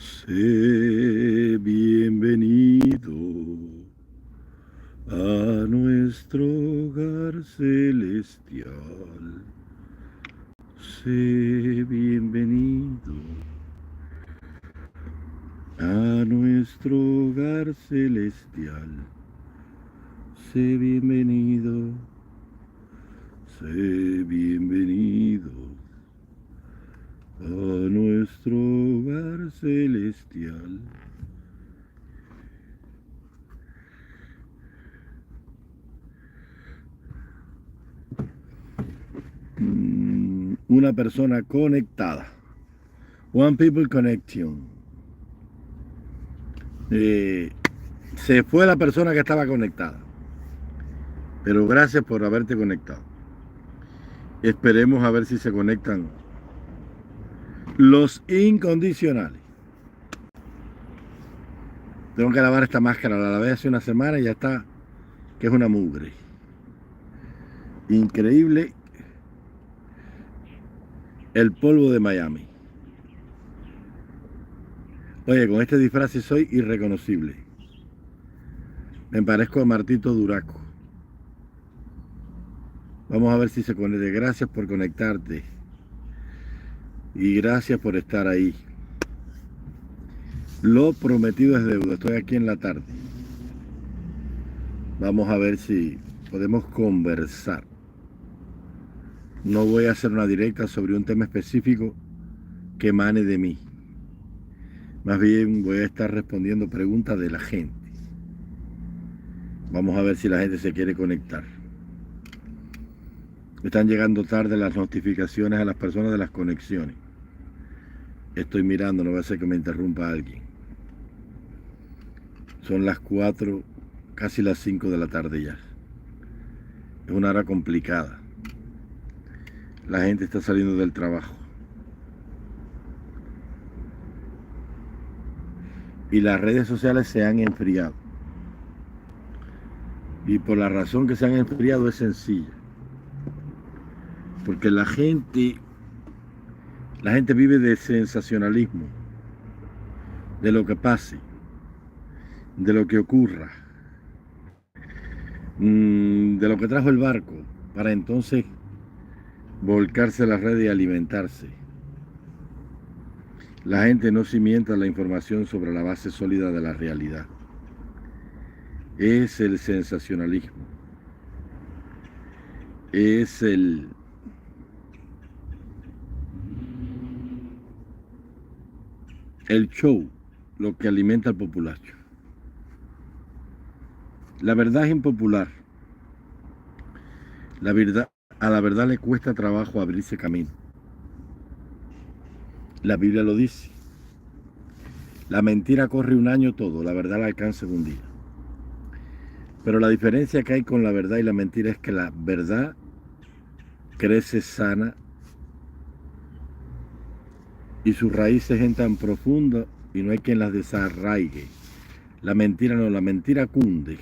Sé bienvenido a nuestro hogar celestial. Sé bienvenido a nuestro hogar celestial. Sé bienvenido, sé bienvenido a nuestro hogar celestial. Una persona conectada. One people connection. Se fue la persona que estaba conectada. Pero gracias por haberte conectado. Esperemos a ver si se conectan los incondicionales. Tengo que lavar esta máscara. La lavé hace una semana y ya está, que es una mugre. Increíble el polvo de Miami. Oye, con este disfraz soy irreconocible. Me parezco a Martito Duraco. Vamos a ver si se conecta. Gracias por conectarte. Y gracias por estar ahí. Lo prometido es deuda. Estoy aquí en la tarde. Vamos a ver si podemos conversar. No voy a hacer una directa sobre un tema específico que emane de mí. Más bien voy a estar respondiendo preguntas de la gente. Vamos a ver si la gente se quiere conectar. Están llegando tarde las notificaciones a las personas de las conexiones. Estoy mirando, no va a ser que me interrumpa alguien. Son las 4, casi las 5 de la tarde ya. Es una hora complicada. La gente está saliendo del trabajo. Y las redes sociales se han enfriado. Y por la razón que se han enfriado es sencilla. Porque la gente vive de sensacionalismo, de lo que pase, de lo que ocurra, de lo que trajo el barco, para entonces volcarse a la red y alimentarse. La gente no cimienta la información sobre la base sólida de la realidad. Es el sensacionalismo. Es el show lo que alimenta al populacho. La verdad es impopular. A la verdad le cuesta trabajo abrirse camino. La Biblia lo dice. La mentira corre un año todo, la verdad la alcanza en un día. Pero la diferencia que hay con la verdad y la mentira es que la verdad crece sana y sus raíces entran profundas y no hay quien las desarraigue. La mentira no, la mentira cunde.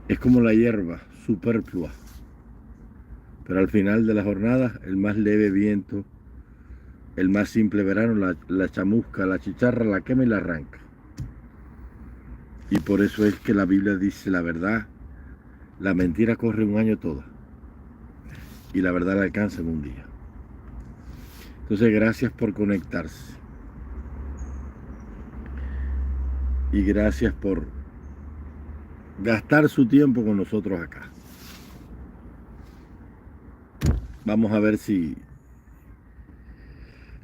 Es como la hierba superflua. Pero al final de la jornada, el más leve viento, el más simple verano, la chamusca, la chicharra, la quema y la arranca. Y por eso es que la Biblia dice la verdad, la mentira corre un año toda y la verdad la alcanza en un día. Entonces, gracias por conectarse. Y gracias por gastar su tiempo con nosotros acá. Vamos a ver si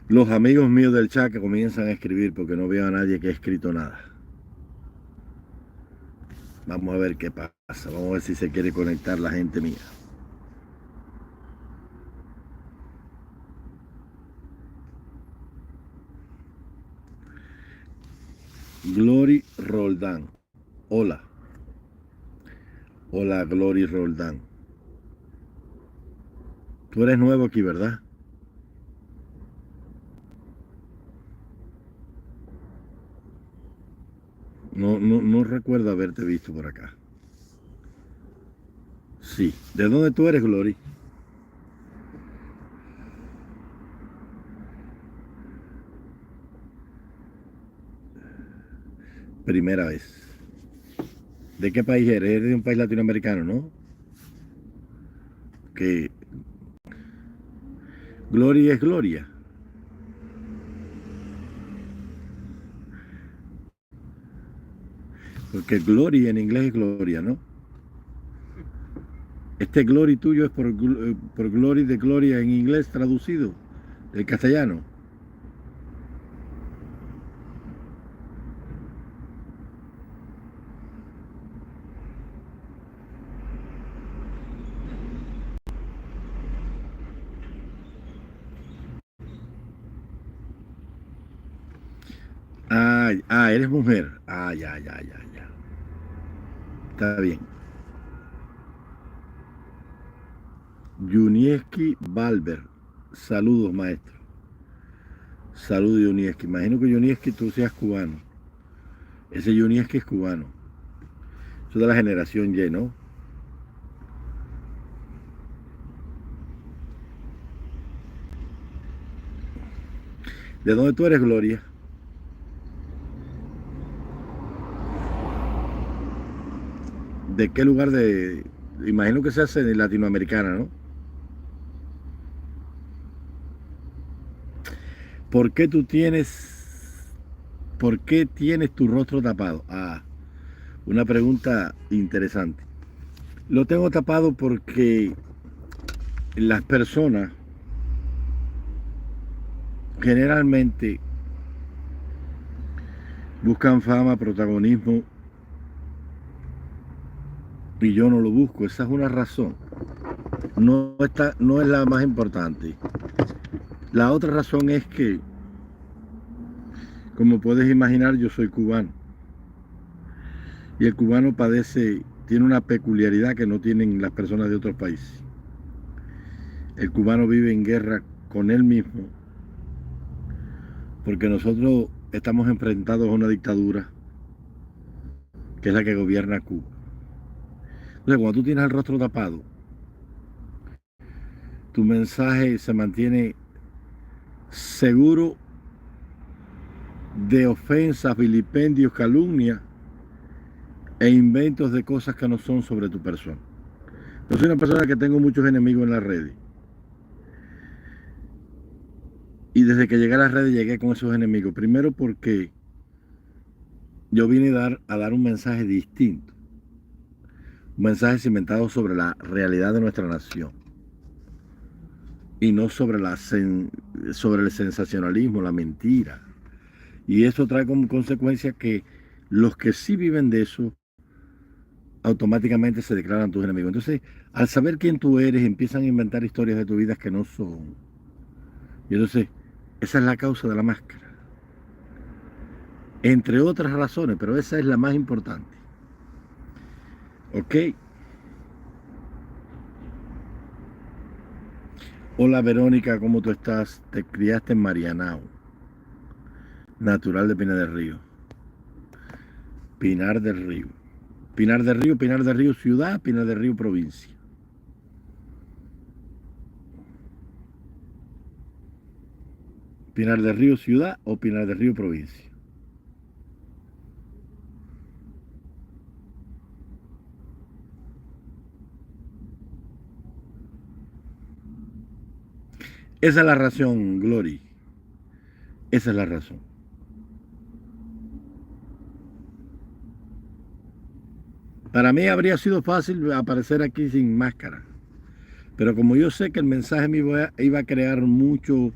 los amigos míos del chat que comienzan a escribir, porque no veo a nadie que ha escrito nada. Vamos a ver qué pasa. Vamos a ver si se quiere conectar la gente mía. Glory Roldán. Hola. Hola, Glory Roldán. Tú eres nuevo aquí, ¿verdad? No recuerdo haberte visto por acá. Sí. ¿De dónde tú eres, Glory? Primera vez. ¿De qué país eres? Eres de un país latinoamericano, ¿no? Que gloria es gloria. Porque glory en inglés es gloria, ¿no? Este glory tuyo es por glory de gloria en inglés traducido del castellano. Eres mujer. Ya. Está bien. Yunieski Valver. Saludos, maestro. Saludos, Yunieski. Imagino que Yunieski tú seas cubano. Ese Yunieski es cubano. Eso de la generación Y, ¿no? ¿De dónde tú eres, Gloria? ¿De qué lugar de...? Imagino que se hace de latinoamericana, ¿no? ¿Por qué tú tienes... ¿Por qué tienes tu rostro tapado? Una pregunta interesante. Lo tengo tapado porque las personas generalmente buscan fama, protagonismo, y yo no lo busco. Esa es una razón. No es la más importante. La otra razón es que, como puedes imaginar, yo soy cubano. Y el cubano tiene una peculiaridad que no tienen las personas de otros países. El cubano vive en guerra con él mismo, porque nosotros estamos enfrentados a una dictadura que es la que gobierna Cuba. Entonces, cuando tú tienes el rostro tapado, tu mensaje se mantiene seguro de ofensas, vilipendios, calumnias e inventos de cosas que no son sobre tu persona. Yo soy una persona que tengo muchos enemigos en las redes. Y desde que llegué a las redes llegué con esos enemigos. Primero porque yo vine a dar un mensaje distinto. Un mensaje cimentado sobre la realidad de nuestra nación. Y no sobre el sensacionalismo, la mentira. Y eso trae como consecuencia que los que sí viven de eso automáticamente se declaran tus enemigos. Entonces, al saber quién tú eres, empiezan a inventar historias de tu vida que no son. Y entonces, esa es la causa de la máscara. Entre otras razones, pero esa es la más importante. ¿Ok? Hola Verónica, ¿cómo tú estás? Te criaste en Marianao, natural de Pinar del Río. Pinar del Río. Pinar del Río, ciudad, Pinar del Río, provincia. Pinar del Río, ciudad o Pinar del Río, provincia. Esa es la razón, Glory. Esa es la razón. Para mí habría sido fácil aparecer aquí sin máscara. Pero como yo sé que el mensaje me iba a crear mucho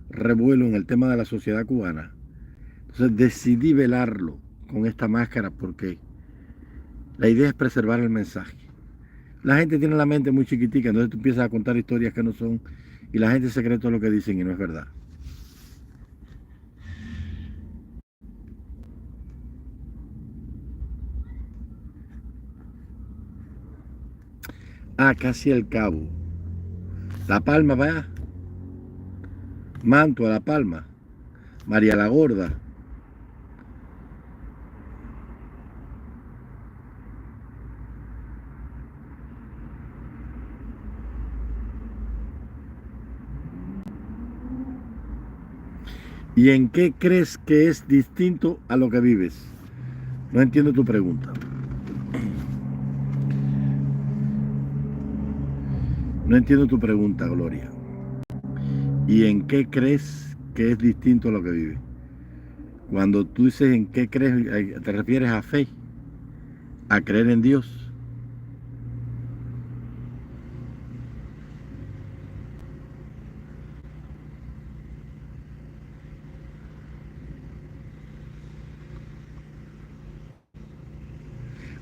revuelo en el tema de la sociedad cubana, entonces decidí velarlo con esta máscara porque la idea es preservar el mensaje. La gente tiene la mente muy chiquitica, entonces tú empiezas a contar historias que no son y la gente se cree todo lo que dicen y no es verdad. Casi el Cabo. La Palma, va. Mantua, La Palma. María la Gorda. ¿Y en qué crees que es distinto a lo que vives? No entiendo tu pregunta. No entiendo tu pregunta, Gloria. ¿Y en qué crees que es distinto a lo que vive? Cuando tú dices en qué crees, ¿te refieres a fe? ¿A creer en Dios?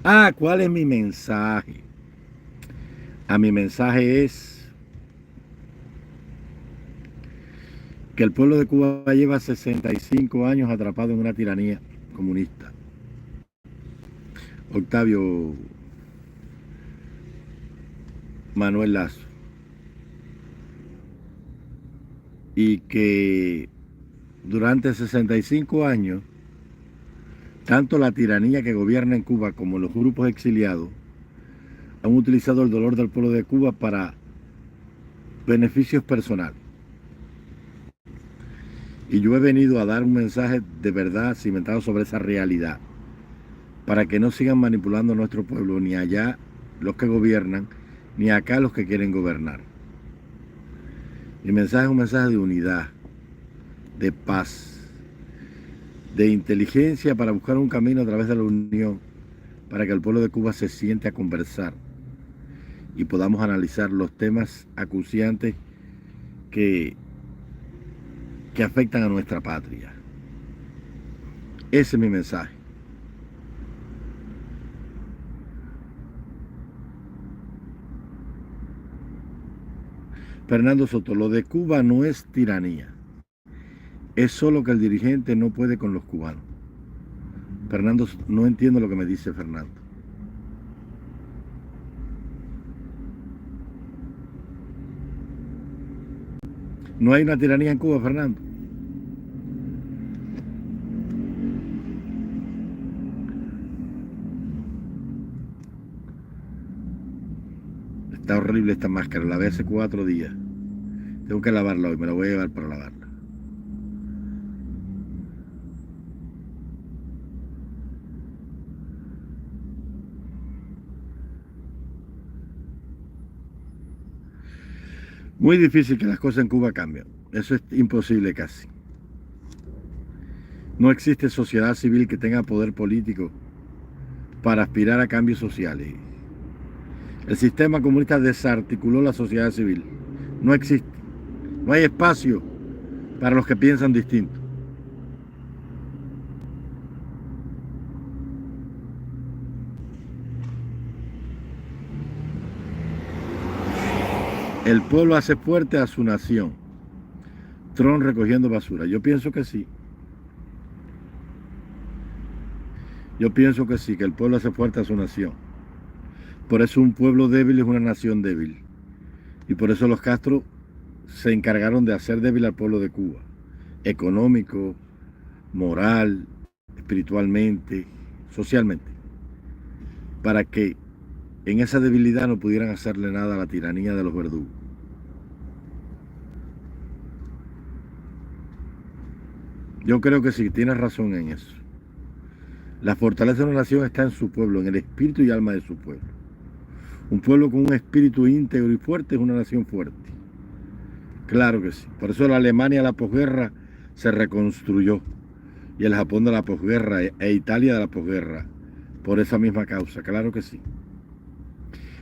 Ah, ¿cuál es mi mensaje? Mi mensaje es que el pueblo de Cuba lleva 65 años atrapado en una tiranía comunista. Octavio Manuel Lazo. Y que durante 65 años, tanto la tiranía que gobierna en Cuba como los grupos exiliados han utilizado el dolor del pueblo de Cuba para beneficios personales. Y yo he venido a dar un mensaje de verdad cimentado sobre esa realidad, para que no sigan manipulando a nuestro pueblo, ni allá los que gobiernan, ni acá los que quieren gobernar. Mi mensaje es un mensaje de unidad, de paz, de inteligencia para buscar un camino a través de la unión, para que el pueblo de Cuba se siente a conversar y podamos analizar los temas acuciantes que afectan a nuestra patria. Ese es mi mensaje. Fernando Soto, lo de Cuba no es tiranía. Es solo que el dirigente no puede con los cubanos. Fernando, no entiendo lo que me dice Fernando. No hay una tiranía en Cuba, Fernando. Está horrible esta máscara, la vi hace 4 días. Tengo que lavarla hoy, me la voy a llevar para lavarla. Muy difícil que las cosas en Cuba cambien. Eso es imposible casi. No existe sociedad civil que tenga poder político para aspirar a cambios sociales. El sistema comunista desarticuló la sociedad civil. No existe. No hay espacio para los que piensan distinto. El pueblo hace fuerte a su nación. Trump recogiendo basura. Yo pienso que sí. Yo pienso que sí, que el pueblo hace fuerte a su nación. Por eso un pueblo débil es una nación débil. Y por eso los Castro se encargaron de hacer débil al pueblo de Cuba. Económico, moral, espiritualmente, socialmente. Para que en esa debilidad no pudieran hacerle nada a la tiranía de los verdugos. Yo creo que sí, tienes razón en eso. La fortaleza de una nación está en su pueblo, en el espíritu y alma de su pueblo. Un pueblo con un espíritu íntegro y fuerte es una nación fuerte. Claro que sí. Por eso la Alemania de la posguerra se reconstruyó. Y el Japón de la posguerra e Italia de la posguerra. Por esa misma causa, claro que sí.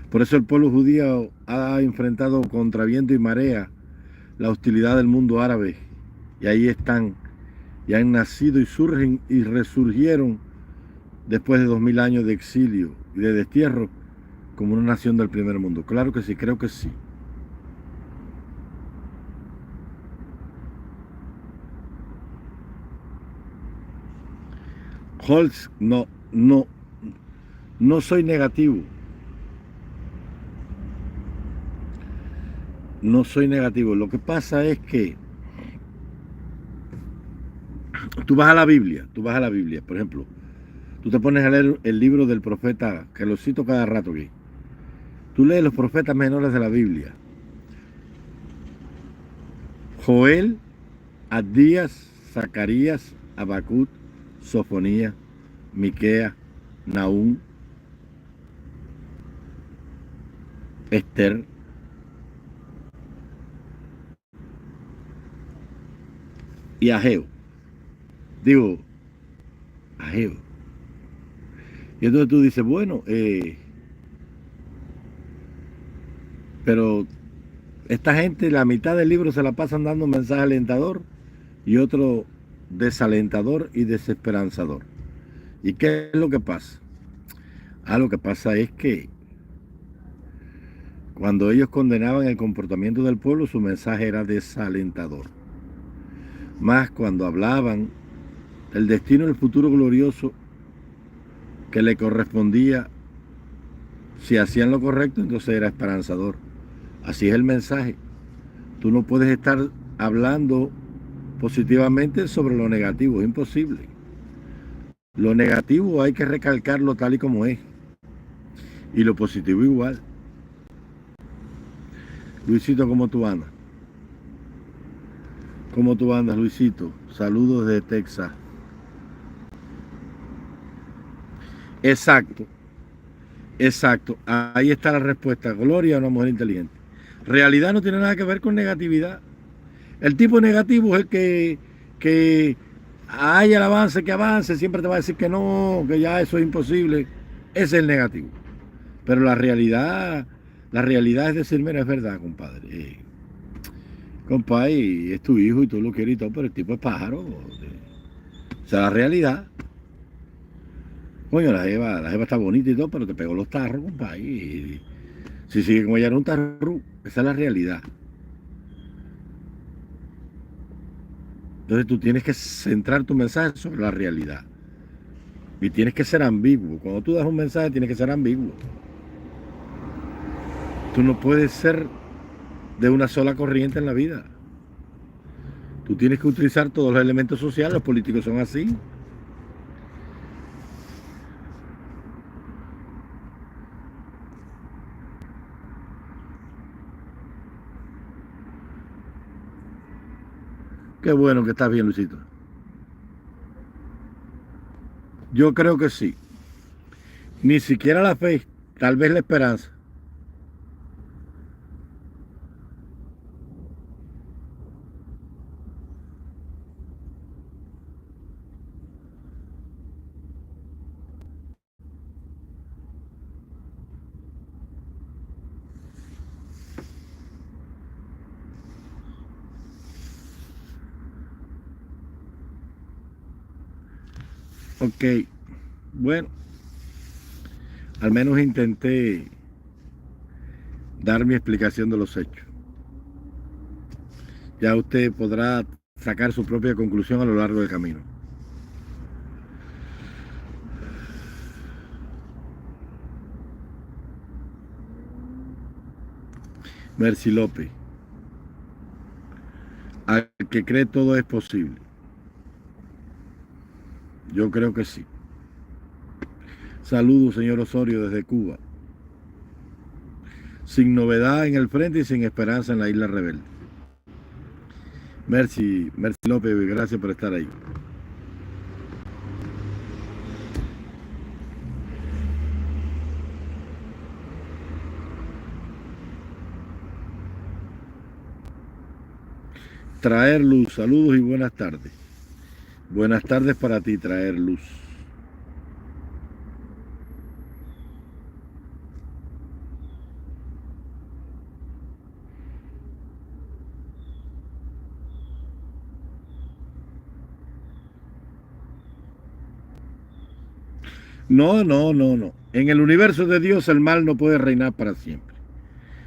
Por eso el pueblo judío ha enfrentado contra viento y marea la hostilidad del mundo árabe. Y ahí están. Y han nacido y surgen y resurgieron después de 2000 años de exilio y de destierro como una nación del primer mundo. Claro que sí, creo que sí. Holtz, no soy negativo. No soy negativo. Lo que pasa es que tú vas a la Biblia, por ejemplo, tú te pones a leer el libro del profeta, que lo cito cada rato aquí. Tú lees los profetas menores de la Biblia. Joel, Abdías, Zacarías, Habacuc, Sofonía, Miquea, Nahum, Esther, y Ageo. Digo, Ageo. Y entonces tú dices, bueno, pero esta gente, la mitad del libro se la pasan dando un mensaje alentador y otro desalentador y desesperanzador. ¿Y qué es lo que pasa? Lo que pasa es que cuando ellos condenaban el comportamiento del pueblo, su mensaje era desalentador. Más cuando hablaban del destino del futuro glorioso que le correspondía si hacían lo correcto, entonces era esperanzador. Así es el mensaje. Tú no puedes estar hablando positivamente sobre lo negativo, es imposible. Lo negativo hay que recalcarlo tal y como es. Y lo positivo igual. Luisito, ¿cómo tú andas? ¿Cómo tú andas, Luisito? Saludos desde Texas. Exacto, exacto. Ahí está la respuesta. Gloria a una mujer inteligente. Realidad no tiene nada que ver con negatividad. El tipo negativo es el que hay el avance, que avance, siempre te va a decir que no, que ya eso es imposible. Ese es el negativo. Pero la realidad es decir, mira, es verdad, compadre. Compadre, es tu hijo y tú lo quieres y todo, pero el tipo es pájaro. O sea, la realidad. Coño, la jeva está bonita y todo, pero te pegó los tarros, compadre. Y si sigue como ella en un tarro, esa es la realidad. Entonces tú tienes que centrar tu mensaje sobre la realidad. Y tienes que ser ambiguo. Cuando tú das un mensaje, tienes que ser ambiguo. Tú no puedes ser de una sola corriente en la vida. Tú tienes que utilizar todos los elementos sociales. Los políticos son así. Qué bueno que estás bien, Luisito. Yo creo que sí. Ni siquiera la fe, tal vez la esperanza. Ok, bueno, al menos intenté dar mi explicación de los hechos. Ya usted podrá sacar su propia conclusión a lo largo del camino. Mercy López. Al que cree todo es posible. Yo creo que sí. Saludos, señor Osorio, desde Cuba. Sin novedad en el frente y sin esperanza en la isla rebelde. Mercy López, gracias por estar ahí. Traer luz, saludos y buenas tardes. Buenas tardes para ti, Traer luz. No, no, no, no. En el universo de Dios el mal no puede reinar para siempre.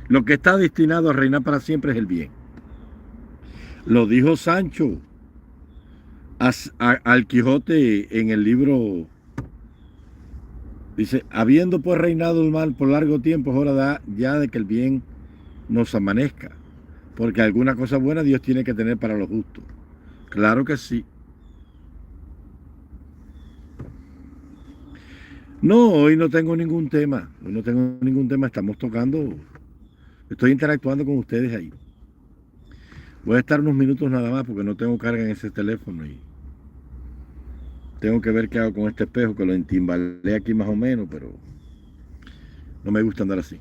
Lo que está destinado a reinar para siempre es el bien. Lo dijo Sancho al Quijote en el libro. Dice, habiendo pues reinado el mal por largo tiempo, es hora ya de que el bien nos amanezca. Porque alguna cosa buena Dios tiene que tener para los justos. Claro que sí. No, hoy no tengo ningún tema. Hoy no tengo ningún tema. Estamos tocando. Estoy interactuando con ustedes ahí. Voy a estar unos minutos nada más porque no tengo carga en ese teléfono. Tengo que ver qué hago con este espejo, que lo entimbalé aquí más o menos, pero no me gusta andar así.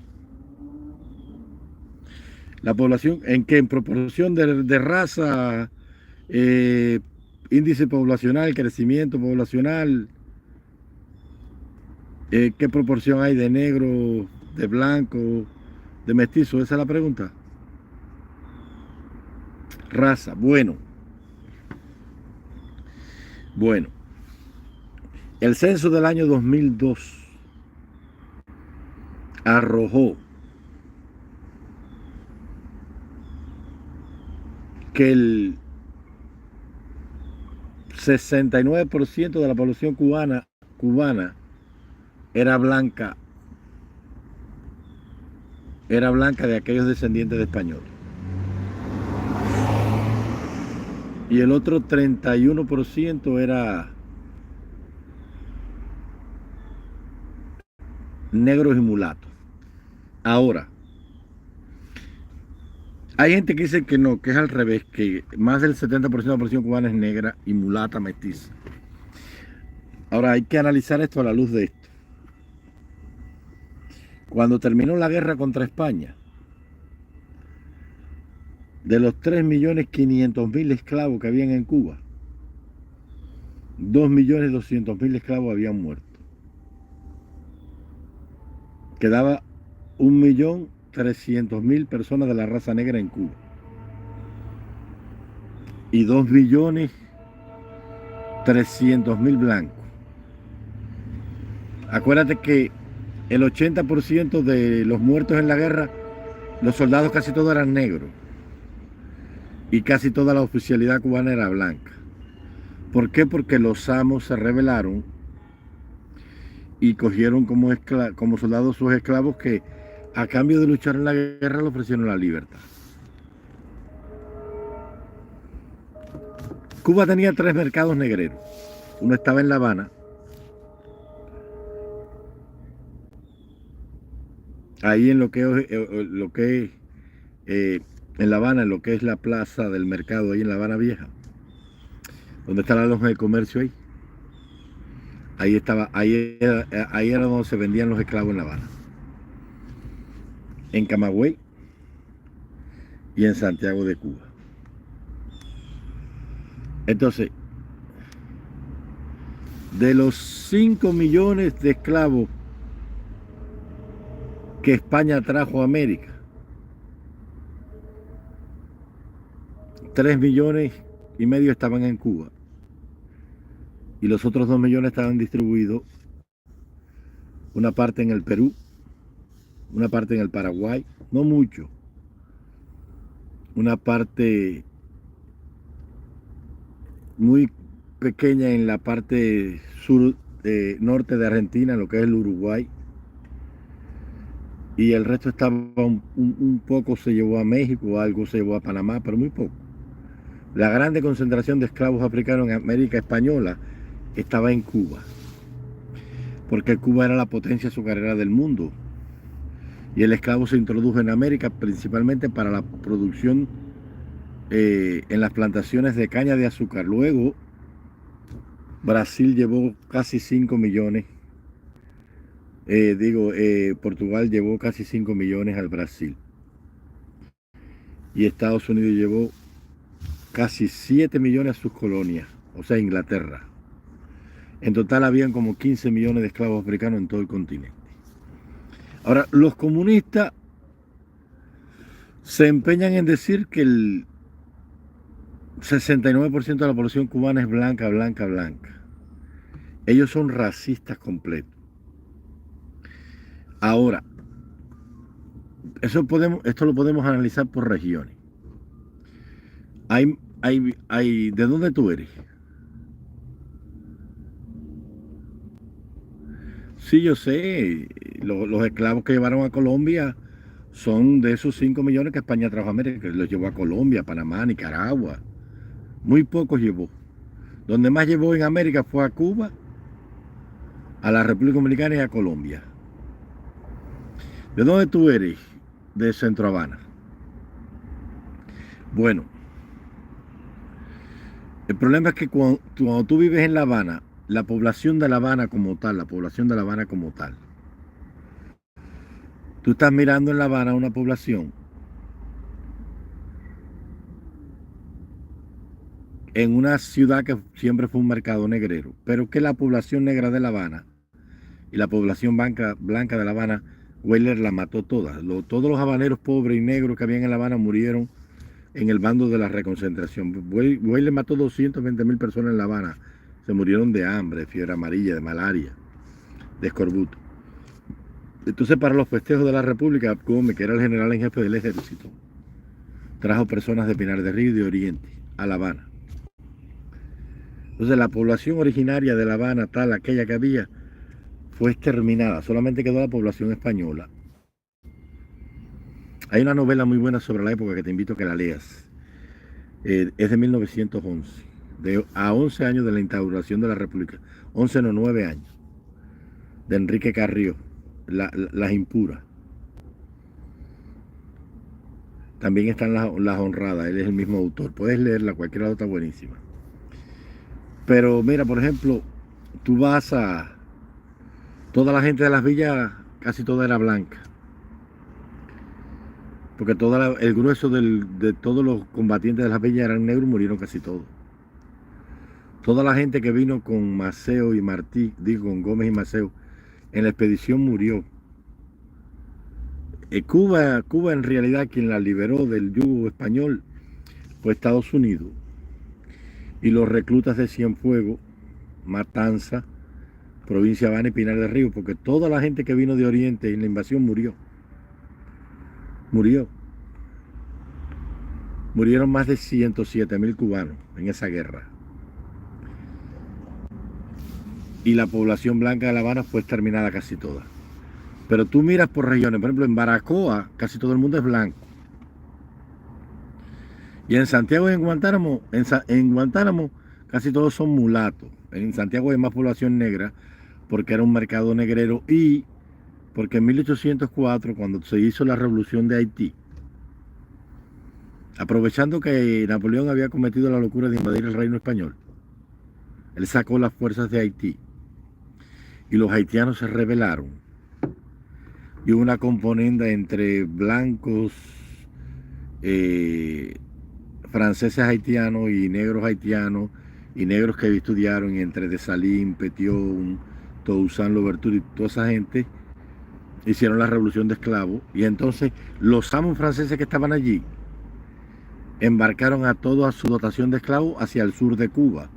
La población, en proporción de raza, eh, índice poblacional, crecimiento poblacional, ¿qué proporción hay de negro, de blanco, de mestizo? Esa es la pregunta. Raza, bueno, el censo del año 2002 arrojó que el 69% de la población cubana era blanca de aquellos descendientes de españoles. Y el otro 31% era negros y mulatos. Ahora, hay gente que dice que no, que es al revés, que más del 70% de la población cubana es negra y mulata mestiza. Ahora hay que analizar esto a la luz de esto. Cuando terminó la guerra contra España, de los 3.500.000 esclavos que habían en Cuba, 2.200.000 esclavos habían muerto. Quedaba 1.300.000 personas de la raza negra en Cuba. Y 2.300.000 blancos. Acuérdate que el 80% de los muertos en la guerra, los soldados casi todos eran negros. Y casi toda la oficialidad cubana era blanca. ¿Por qué? Porque los amos se rebelaron y cogieron como soldados sus esclavos que a cambio de luchar en la guerra le ofrecieron la libertad. Cuba tenía 3 mercados negreros. Uno estaba en La Habana, ahí en lo que es en La Habana, en lo que es la plaza del mercado, ahí en La Habana Vieja, donde está la loja de comercio ahí. Ahí era donde se vendían los esclavos en La Habana. En Camagüey y en Santiago de Cuba. Entonces, de los 5 millones de esclavos que España trajo a América, 3,5 millones estaban en Cuba. Y los otros 2 millones estaban distribuidos, una parte en el Perú, una parte en el Paraguay, no mucho, una parte muy pequeña en la parte norte de Argentina, lo que es el Uruguay, y el resto estaba un poco se llevó a México, algo se llevó a Panamá, pero muy poco. La grande concentración de esclavos africanos en América Española estaba en Cuba, porque Cuba era la potencia azucarera del mundo, y el esclavo se introdujo en América principalmente para la producción en las plantaciones de caña de azúcar. Luego Brasil llevó casi 5 millones, Portugal llevó casi 5 millones al Brasil, y Estados Unidos llevó casi 7 millones a sus colonias, o sea, Inglaterra. En total habían como 15 millones de esclavos africanos en todo el continente. Ahora, los comunistas se empeñan en decir que el 69% de la población cubana es blanca, blanca, blanca. Ellos son racistas completos. Ahora, esto lo podemos analizar por regiones. ¿De dónde tú eres? Sí, yo sé, los esclavos que llevaron a Colombia son de esos 5 millones que España trajo a América, que los llevó a Colombia, Panamá, Nicaragua. Muy pocos llevó. Donde más llevó en América fue a Cuba, a la República Dominicana y a Colombia. ¿De dónde tú eres? De Centro Habana. Bueno, el problema es que cuando tú vives en La Habana, la población de La Habana como tal, la población de La Habana como tal. Tú estás mirando en La Habana una población en una ciudad que siempre fue un mercado negrero, pero que la población negra de La Habana y la población blanca de La Habana, Weyler la mató todas. Todos los habaneros pobres y negros que habían en La Habana murieron en el bando de la reconcentración. Weyler mató 220.000 personas en La Habana. Se murieron de hambre, de fiebre amarilla, de malaria, de escorbuto. Entonces, para los festejos de la República, Gómez, que era el general en jefe del ejército, trajo personas de Pinar del Río y de Oriente a La Habana. Entonces, la población originaria de La Habana, tal, aquella que había, fue exterminada. Solamente quedó la población española. Hay una novela muy buena sobre la época que te invito a que la leas. Es de 1911, a 11 años de la instauración de la República. 11 no, 9 años. De Enrique Carrió, Las Impuras. También están las honradas, él es el mismo autor. Puedes leerla, cualquiera otra buenísima. Pero mira, por ejemplo, tú vas a... Toda la gente de las villas, casi toda era blanca. Porque el grueso de todos los combatientes de las villas eran negros y murieron casi todos. Toda la gente que vino con Maceo y Martí, digo, con Gómez y Maceo, en la expedición murió. Cuba en realidad quien la liberó del yugo español fue Estados Unidos. Y los reclutas de Cienfuegos, Matanza, Provincia Habana y Pinar del Río, porque toda la gente que vino de Oriente en la invasión murió. Murieron más de 107.000 cubanos en esa guerra. Y la población blanca de La Habana fue exterminada casi toda. Pero tú miras por regiones, por ejemplo, en Baracoa casi todo el mundo es blanco. Y en Santiago y en Guantánamo casi todos son mulatos. En Santiago hay más población negra porque era un mercado negrero y porque en 1804, cuando se hizo la revolución de Haití, aprovechando que Napoleón había cometido la locura de invadir el reino español, él sacó las fuerzas de Haití y los haitianos se rebelaron. Y hubo una componenda entre blancos, franceses haitianos y negros haitianos y negros que estudiaron, y entre Dessalines, Petion, Toussaint Louverture y toda esa gente hicieron la revolución de esclavos. Y entonces los amos franceses que estaban allí embarcaron a toda su dotación de esclavos hacia el sur de Cuba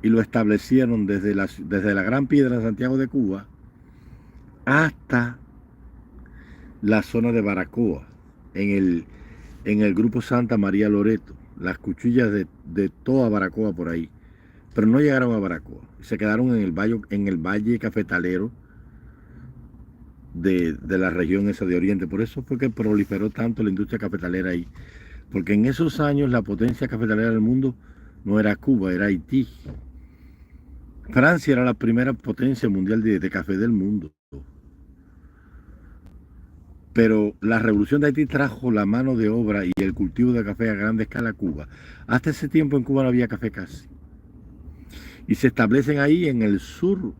y lo establecieron desde la Gran Piedra de Santiago de Cuba hasta la zona de Baracoa, en el grupo Santa María Loreto, las cuchillas de toda Baracoa por ahí. Pero no llegaron a Baracoa, se quedaron en el valle cafetalero de la región esa de Oriente. Por eso fue que proliferó tanto la industria cafetalera ahí. Porque en esos años la potencia cafetalera del mundo no era Cuba, era Haití. Francia era la primera potencia mundial de café del mundo. Pero la revolución de Haití trajo la mano de obra y el cultivo de café a gran escala a Cuba. Hasta ese tiempo en Cuba no había café casi. Y se establecen ahí en el sur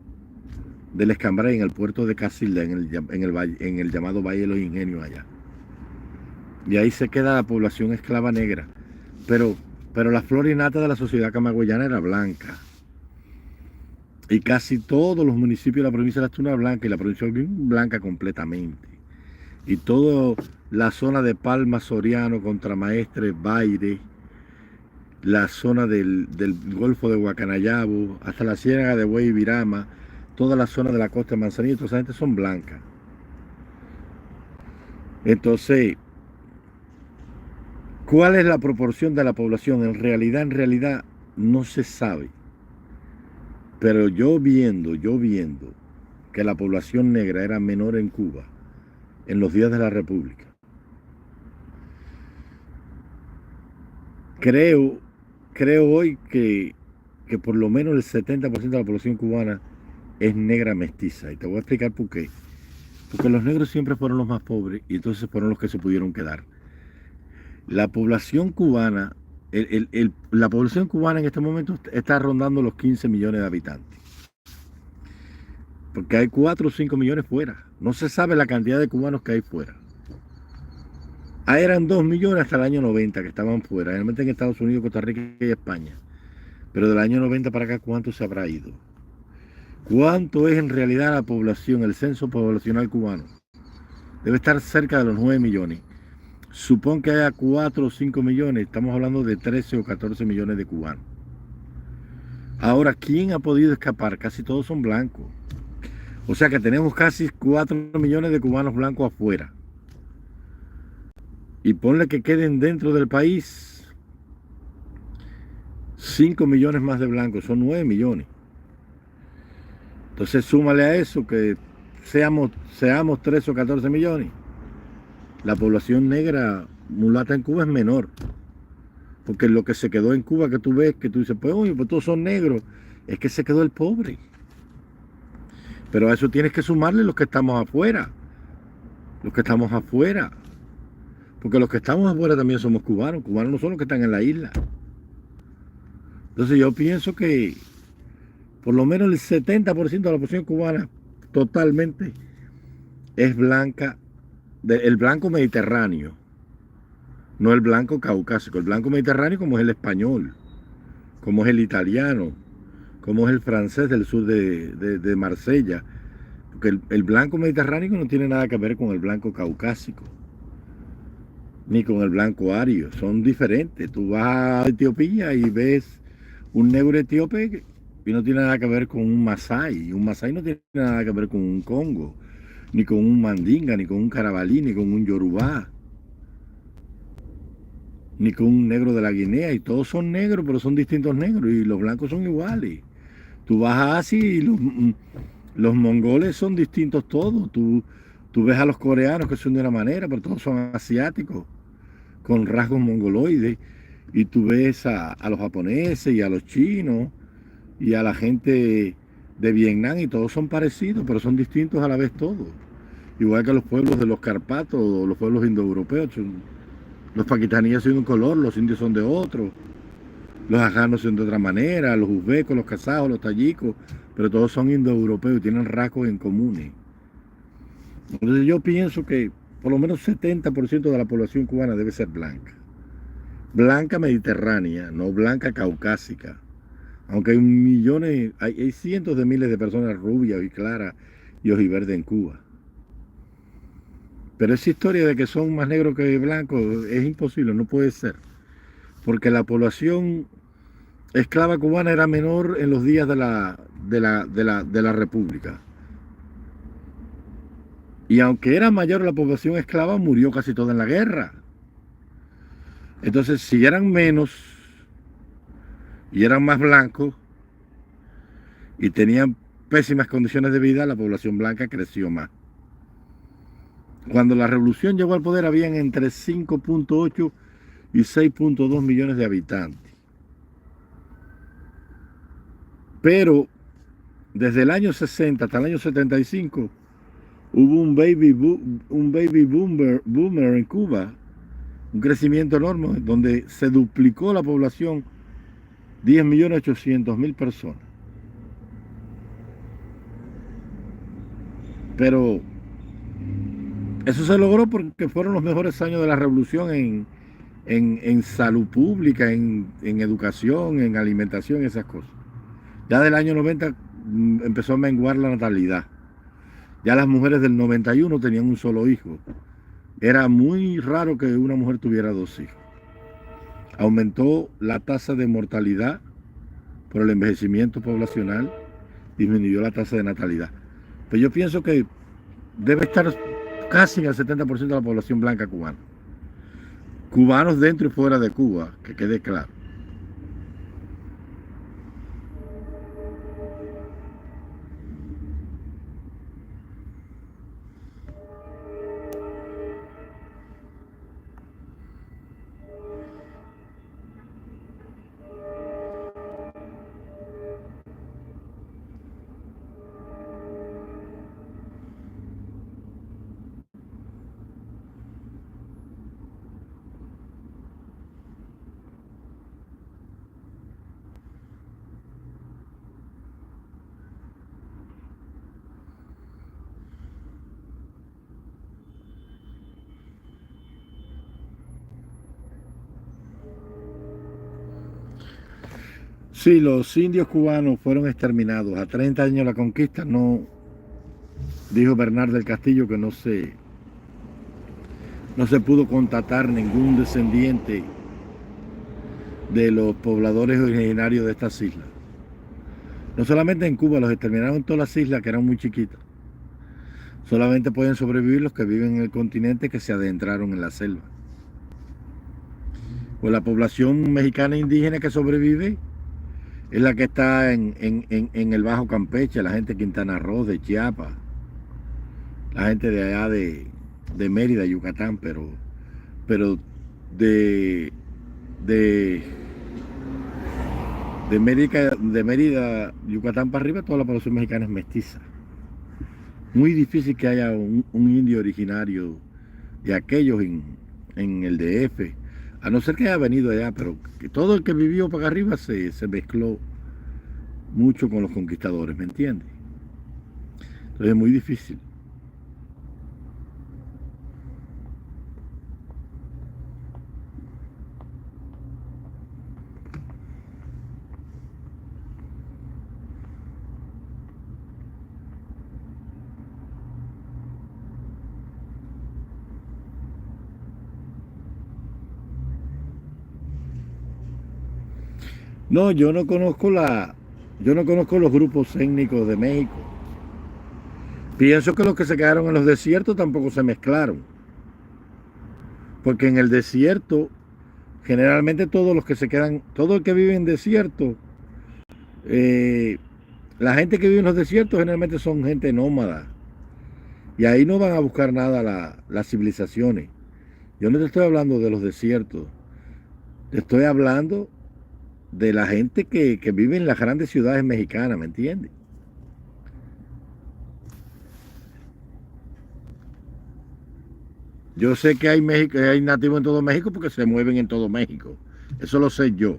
del Escambray, en el puerto de Casilda, en el llamado Valle de los Ingenios allá. Y ahí se queda la población esclava negra. Pero la flor y nata de la sociedad camagüeyana era blanca. Y casi todos los municipios de la provincia de Las Tunas blanca y la provincia de Holguín blanca completamente. Y toda la zona de Palma, Soriano, Contramaestre, Baire, la zona del Golfo de Guacanayabo, hasta la Ciénaga de Buey y Virama, toda la zona de la costa de Manzanillo, toda esa gente son blancas. Entonces, ¿cuál es la proporción de la población? En realidad, no se sabe. Pero yo viendo que la población negra era menor en Cuba en los días de la República, creo hoy que por lo menos el 70% de la población cubana es negra mestiza. Y te voy a explicar por qué. Porque los negros siempre fueron los más pobres y entonces fueron los que se pudieron quedar. La población cubana, la población cubana en este momento está rondando los 15 millones de habitantes. porque hay 4 o 5 millones fuera. No se sabe la cantidad de cubanos que hay fuera. Ahí eran 2 millones hasta el año 90 que estaban fuera, realmente en Estados Unidos, Costa Rica y España. Pero del año 90 para acá, ¿cuánto se habrá ido? ¿Cuánto es en realidad la población, el censo poblacional cubano? Debe estar cerca de los 9 millones. Supón que haya 4 o 5 millones, estamos hablando de 13 o 14 millones de cubanos. Ahora, ¿quién ha podido escapar? Casi todos son blancos. O sea que tenemos casi 4 millones de cubanos blancos afuera. Y ponle que queden dentro del país 5 millones más de blancos, son 9 millones. Entonces súmale a eso que seamos 13 o 14 millones. La población negra mulata en Cuba es menor. Porque lo que se quedó en Cuba, que tú ves, que tú dices, pues oye, pues todos son negros, es que se quedó el pobre. Pero a eso tienes que sumarle los que estamos afuera. Los que estamos afuera. Porque los que estamos afuera también somos cubanos. Cubanos no son los que están en la isla. Entonces yo pienso que por lo menos el 70% de la población cubana totalmente es blanca, el blanco mediterráneo, no el blanco caucásico. El blanco mediterráneo como es el español, como es el italiano, como es el francés del sur de Marsella. Porque el blanco mediterráneo no tiene nada que ver con el blanco caucásico, ni con el blanco ario, son diferentes. Tú vas a Etiopía y ves un negro etíope y no tiene nada que ver con un masái. Un masái no tiene nada que ver con un congo, ni con un mandinga, ni con un carabalí, ni con un yorubá, ni con un negro de la Guinea. Y todos son negros, pero son distintos negros y los blancos son iguales. Tú vas a Asia y los mongoles son distintos todos. Tú ves a los coreanos que son de una manera, pero todos son asiáticos, con rasgos mongoloides. Y tú ves a los japoneses y a los chinos y a la gente de Vietnam y todos son parecidos, pero son distintos a la vez todos. Igual que los pueblos de los Carpatos o los pueblos indoeuropeos. Los pakistaníes son de un color, los indios son de otro, los afganos son de otra manera, los uzbecos, los kazajos, los tayikos, pero todos son indoeuropeos y tienen rasgos en comunes. Entonces yo pienso que por lo menos 70% de la población cubana debe ser blanca. Blanca mediterránea, no blanca caucásica. Aunque hay millones, hay cientos de miles de personas rubias y claras y ojiverdes en Cuba. Pero esa historia de que son más negros que blancos es imposible, no puede ser. Porque la población esclava cubana era menor en los días de la República. Y aunque era mayor la población esclava, murió casi toda en la guerra. Entonces, si eran menos y eran más blancos y tenían pésimas condiciones de vida, la población blanca creció más. Cuando la revolución llegó al poder, habían entre 5.8 y 6.2 millones de habitantes. Pero desde el año 60 hasta el año 75 hubo un baby boomer en Cuba, un crecimiento enorme donde se duplicó la población, 10.800.000 personas. Pero eso se logró porque fueron los mejores años de la revolución en salud pública, en educación, en alimentación, esas cosas. Ya del año 90 empezó a menguar la natalidad. Ya las mujeres del 91 tenían un solo hijo. Era muy raro que una mujer tuviera 2 hijos. Aumentó la tasa de mortalidad por el envejecimiento poblacional, disminuyó la tasa de natalidad. Pero yo pienso que debe estar casi en el 70% de la población blanca cubana. Cubanos dentro y fuera de Cuba, que quede claro. Sí, los indios cubanos fueron exterminados. A 30 años de la conquista, no, dijo Bernal del Castillo que no se pudo contactar ningún descendiente de los pobladores originarios de estas islas. No solamente en Cuba, los exterminaron en todas las islas que eran muy chiquitas. Solamente pueden sobrevivir los que viven en el continente que se adentraron en la selva. Pues la población mexicana indígena que sobrevive es la que está en el Bajo Campeche, la gente de Quintana Roo, de Chiapas, la gente de allá de Mérida, Yucatán, pero de, de, de Mérida, Yucatán para arriba, toda la población mexicana es mestiza. Muy difícil que haya un indio originario de aquellos en el DF, a no ser que haya venido allá, pero que todo el que vivió para acá arriba se mezcló mucho con los conquistadores, ¿me entiendes? Entonces es muy difícil. No, yo no conozco los grupos étnicos de México. Pienso que los que se quedaron en los desiertos tampoco se mezclaron. Porque en el desierto, generalmente todos los que se quedan, todo el que vive en desierto, eh, la gente que vive en los desiertos generalmente son gente nómada. Y ahí no van a buscar nada las civilizaciones. Yo no te estoy hablando de los desiertos. Te estoy hablando de la gente que vive en las grandes ciudades mexicanas, ¿me entiendes? Yo sé que hay nativos en todo México porque se mueven en todo México. Eso lo sé yo.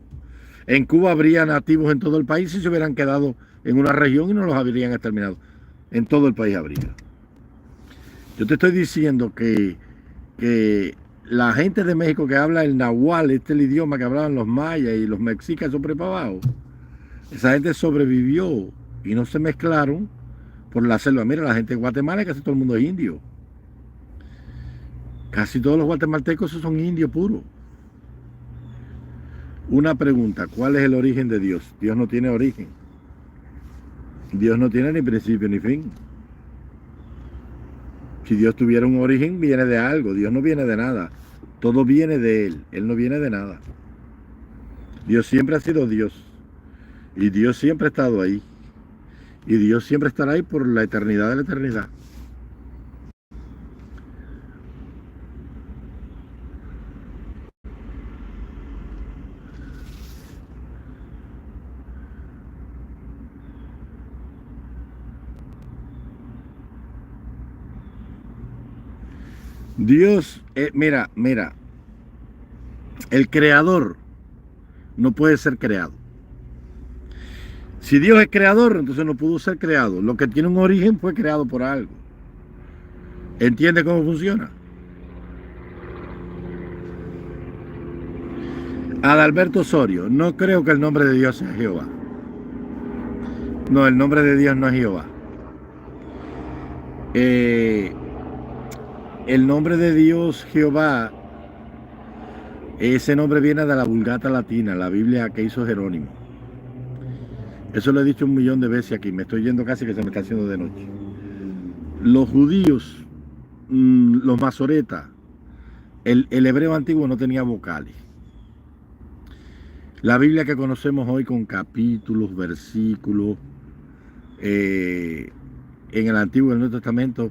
En Cuba habría nativos en todo el país si se hubieran quedado en una región y no los habrían exterminado. En todo el país habría. Yo te estoy diciendo que la gente de México que habla el nahual, este es el idioma que hablaban los mayas y los mexicas sobre para abajo, esa gente sobrevivió y no se mezclaron por la selva. Mira, la gente de Guatemala, casi todo el mundo es indio. Casi todos los guatemaltecos son indios puros. Una pregunta, ¿cuál es el origen de Dios? Dios no tiene origen. Dios no tiene ni principio ni fin. Si Dios tuviera un origen, viene de algo. Dios no viene de nada. Todo viene de Él. Él no viene de nada. Dios siempre ha sido Dios. Y Dios siempre ha estado ahí. Y Dios siempre estará ahí por la eternidad de la eternidad. Dios, mira, el creador no puede ser creado. Si Dios es creador, entonces no pudo ser creado. Lo que tiene un origen fue creado por algo. ¿Entiende cómo funciona? Adalberto Osorio, no creo que el nombre de Dios sea Jehová. No, el nombre de Dios no es Jehová. El nombre de Dios Jehová, ese nombre viene de la Vulgata Latina, la Biblia que hizo Jerónimo. Eso lo he dicho 1.000.000 de veces aquí, me estoy yendo casi que se me está haciendo de noche. Los judíos, los masoretas, el hebreo antiguo no tenía vocales. La Biblia que conocemos hoy con capítulos, versículos, en el Antiguo y el Nuevo Testamento,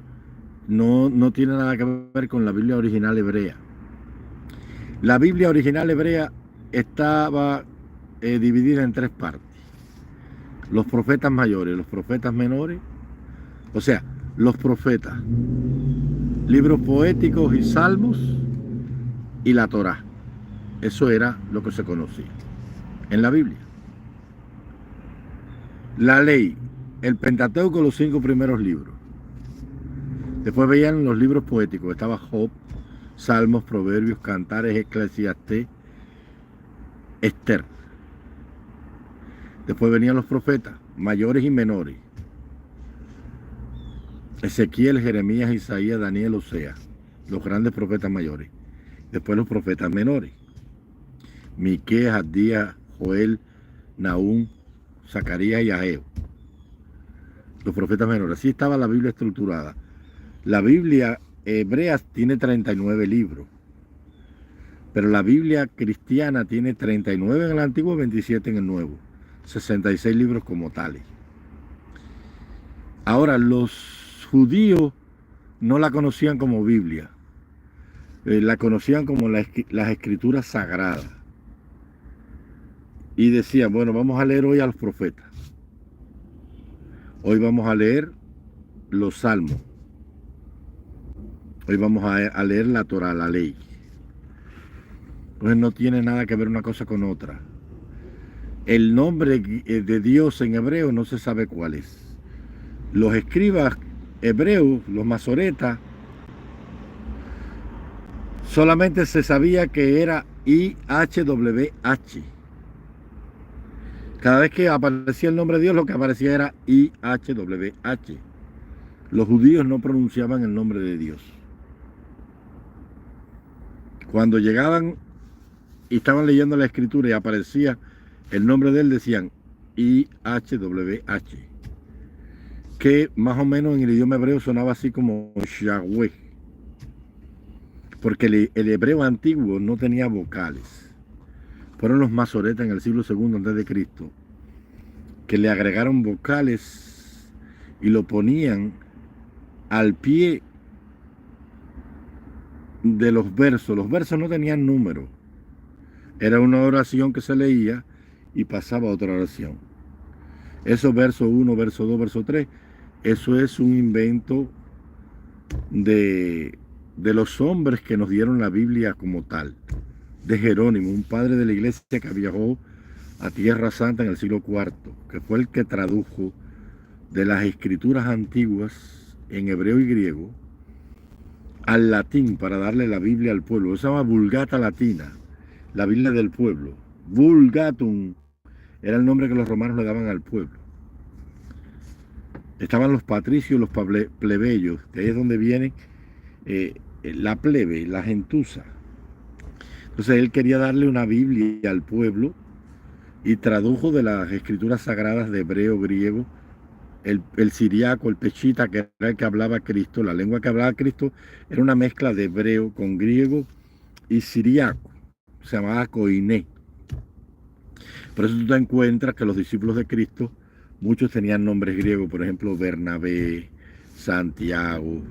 no tiene nada que ver con la Biblia original hebrea. La Biblia original hebrea estaba dividida en 3 partes. Los profetas mayores, los profetas menores, o sea, los profetas, libros poéticos y salmos y la Torá. Eso era lo que se conocía en la Biblia. La ley, el Pentateuco, los 5 primeros libros. Después veían los libros poéticos, estaba Job, Salmos, Proverbios, Cantares, Eclesiastés, Esther. Después venían los profetas, mayores y menores. Ezequiel, Jeremías, Isaías, Daniel, Osea, los grandes profetas mayores. Después los profetas menores. Miqueas, Abdías, Joel, Nahum, Zacarías y Ageo. Los profetas menores. Así estaba la Biblia estructurada. La Biblia hebrea tiene 39 libros. Pero la Biblia cristiana tiene 39 en el Antiguo y 27 en el Nuevo. 66 libros como tales. Ahora, los judíos no la conocían como Biblia. La conocían como las escrituras sagradas. Y decían, bueno, vamos a leer hoy a los profetas. Hoy vamos a leer los salmos. Hoy vamos a leer la Torah, la ley. Entonces no tiene nada que ver una cosa con otra. El nombre de Dios en hebreo no se sabe cuál es. Los escribas hebreos, los masoretas, solamente se sabía que era IHWH. Cada vez que aparecía el nombre de Dios, lo que aparecía era IHWH. Los judíos no pronunciaban el nombre de Dios. Cuando llegaban y estaban leyendo la escritura y aparecía el nombre de él, decían IHWH, que más o menos en el idioma hebreo sonaba así como Yahweh, porque el hebreo antiguo no tenía vocales. Fueron los masoretas en el siglo II a.C. que le agregaron vocales y lo ponían al pie de los versos. Los versos no tenían número. Era una oración que se leía y pasaba a otra oración. Esos verso 1, verso 2, verso 3, eso es un invento de los hombres que nos dieron la Biblia como tal. De Jerónimo, un padre de la iglesia que viajó a Tierra Santa en el siglo IV, que fue el que tradujo de las escrituras antiguas en hebreo y griego al latín para darle la Biblia al pueblo. Eso se llama Vulgata Latina, la Biblia del pueblo. Vulgatum era el nombre que los romanos le daban al pueblo. Estaban los patricios, los plebeyos, de ahí es donde viene la plebe, la gentuza. Entonces él quería darle una Biblia al pueblo y tradujo de las escrituras sagradas de hebreo, griego, el siriaco, el peshita, que era el que hablaba Cristo. La lengua que hablaba Cristo era una mezcla de hebreo con griego y siriaco. Se llamaba koiné. Por eso tú te encuentras que los discípulos de Cristo, muchos tenían nombres griegos, por ejemplo, Bernabé, Santiago,